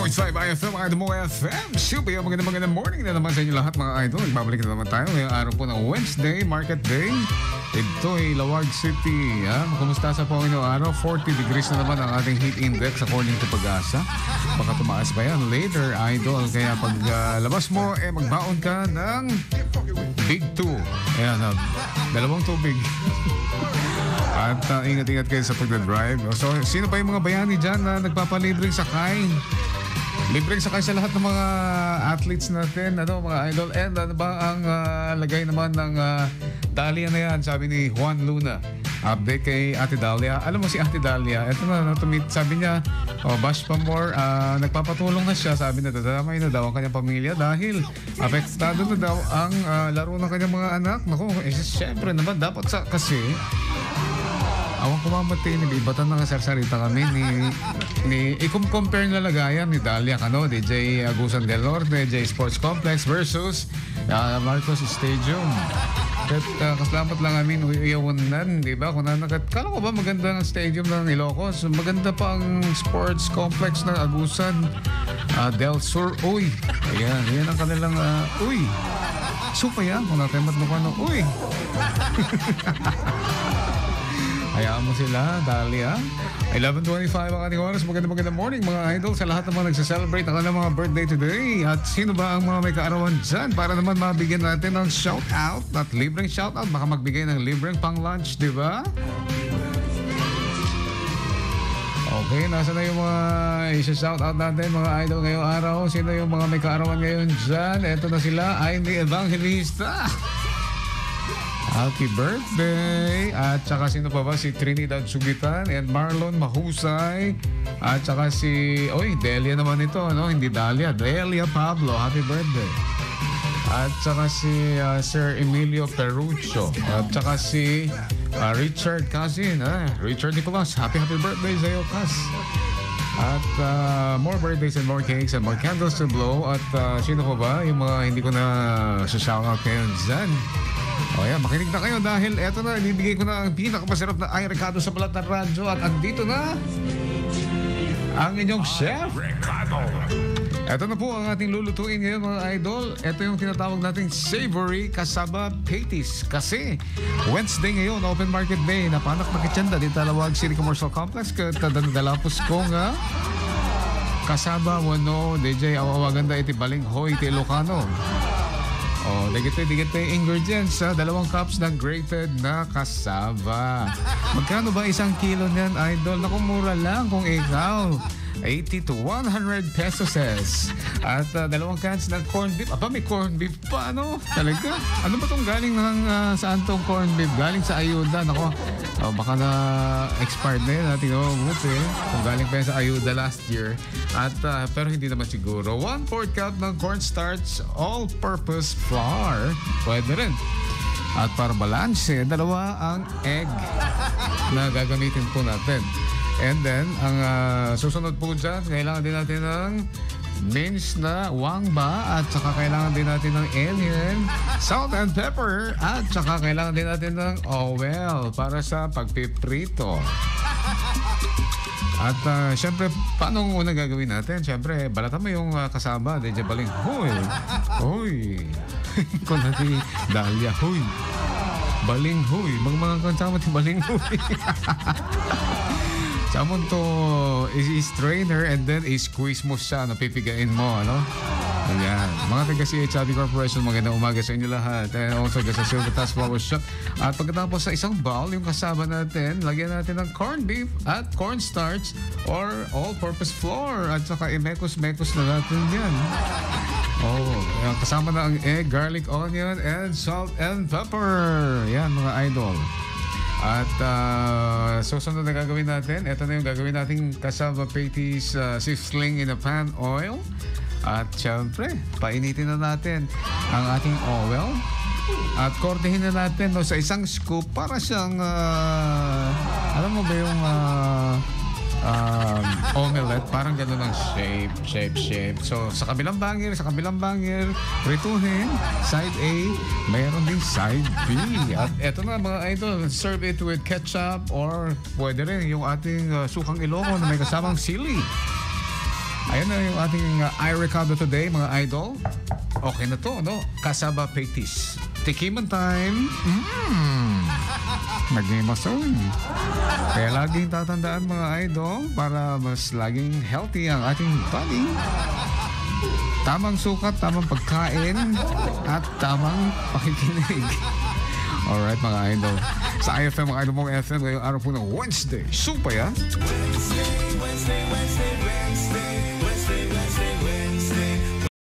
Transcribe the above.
101.5 IFM, Idol mo FM. Super, magandang morning na naman sa inyo lahat mga idol. Nagbabalik na naman tayo ngayong araw po ng Wednesday, Market Day. Ito ay Lawag City. Kumusta sa po ngayong araw? 40 degrees na naman ang ating heat index according to Pag-asa. Baka tumaas pa yan later, idol. Kaya pag labas mo, magbaon ka ng Big 2. Ayan, dalawang tubig. At ingat-ingat kayo sa pagdadrive. So, sino pa yung mga bayani dyan na nagpapalibreng sakay? Libreng sakay sa lahat ng mga athletes natin, mga idol. And ano ba ang lagay naman ng Dahlia na yan? Sabi ni Juan Luna. Update kay Ate Dahlia. Alam mo si Ate Dahlia, ito na, sabi niya, bash pa more, nagpapatulong na siya. Sabi na, dadamay na daw ang kanyang pamilya dahil apektado na daw ang laro ng kanyang mga anak. Naku, syempre naman, dapat kasi awang kumamati, nag-ibatan na sarsarita kami i-compare na lagayan ni Dahlia DJ Agusan del Norte, J Sports Complex versus Marcos Stadium. At kasalamat lang amin uyawanan, di ba? Kala ko ba maganda ang stadium ng Ilocos? Maganda pa ang sports complex ng Agusan del Sur. Uy! Ayan, yan ang kanilang uy! Supa yan, kung natin matmukha uy! Hayaan mo sila, Dahlia. 11:25 ang ating oras. Magandang morning mga idol sa lahat ng mga nagsaselebrate ng kanilang mga birthday today. At sino ba ang mga may kaarawan dyan para naman mabigyan natin ng shoutout at libreng shoutout. Baka magbigay ng libreng pang lunch, di ba? Okay, nasa na yung mga isa-shoutout natin mga idol ngayong araw. Sino yung mga may kaarawan ngayon dyan? Eto na sila, Amy Evangelista. Happy birthday! At saka sino pa ba? Si Trinidad Sugitan and Marlon Mahusay. At saka si... Delia naman ito, Hindi Dahlia. Delia Pablo. Happy birthday! At saka si Sir Emilio Perucho. At saka si Richard Casin. Richard Nicolas. Happy birthday sa'yo, Cas. At more birthdays and more cakes and more candles to blow. At sino pa ba? Yung mga hindi ko na shoutout ngayon dyan. Makinig na kayo dahil eto na, ibibigay ko na ang pinakamasarap na Ay Recado sa balat ng radyo at andito na ang inyong chef. Eto na po ang ating lulutuin ngayon mga idol. Eto yung tinatawag nating savory kasaba patties. Kasi Wednesday ngayon, Open Market Day, napanak na kitsyanda dito Lawag City Commercial Complex. Katadalapos ko nga kasaba wano DJ awawaganda iti balinghoy iti Ilocano. Digit ingredients sa 2 cups ng grated na kasaba. Magkano ba 1 kilo niyan, idol? Naku, mura lang kung ikaw. 80 to 100 pesos. At 2 cans ng corned beef. Aba, may corned beef pa, Talaga? Ano ba itong galing ng saan tong corned beef? Galing sa ayuda. Nako, baka na expired na yun. Tingnan mo, kung galing pa yan sa ayuda last year. At, pero hindi naman siguro. 1/4 cup ng cornstarch all-purpose flour. Pwede rin. At para balanse, 2 ang egg na gagamitin po natin. And then, ang susunod po dyan, kailangan din natin ng minced na wangba at saka kailangan din natin ng onion, salt and pepper at saka kailangan din natin ng oil para sa pagpiprito. At syempre, paano ang unang gagawin natin? Syempre, balatan mo yung kasama. DJ Baling, Hoy! Kung natin Dahlia, Hoy! Baling, Hoy! Mga kasama ti Baling, Hoy! Samon to i-strain her and then i-squeeze mo siya, pipigain mo, Ayan. Mga taga CHB Corporation, magandang umaga sa inyo lahat. And also sa Silver Task Flower Shop. At pagkatapos sa isang bowl, yung kasama natin, lagyan natin ng corned beef at cornstarch or all-purpose flour. At saka i-mekos-mekos na natin yan. Kasama na ang egg, garlic, onion, and salt and pepper. Yan, mga idol. At susunod na gagawin natin, ito na yung gagawin nating kasaba patties sizzling in a pan oil. At syempre, painitin na natin ang ating oil. At kortehin na natin sa isang scoop para siyang, alam mo ba yung omelette, parang gano'n ang shape. So, sa kabilang bangir, prituhin, side A, mayroon din side B. At eto na mga idol, serve it with ketchup or pwede rin yung ating sukang Ilocos na may kasamang sili. Ayan na yung ating I-Recado today, mga idol. Okay na to, no? Kasaba Petis. Tikiman time. Nagnimason. Kaya laging tatandaan, mga idol, para mas laging healthy ang ating body. Tamang sukat, tamang pagkain, at tamang pakikinig. Alright, mga idol. Sa IFM, mga idol mong FM, ngayong araw po ng Wednesday. Super yan. Wednesday.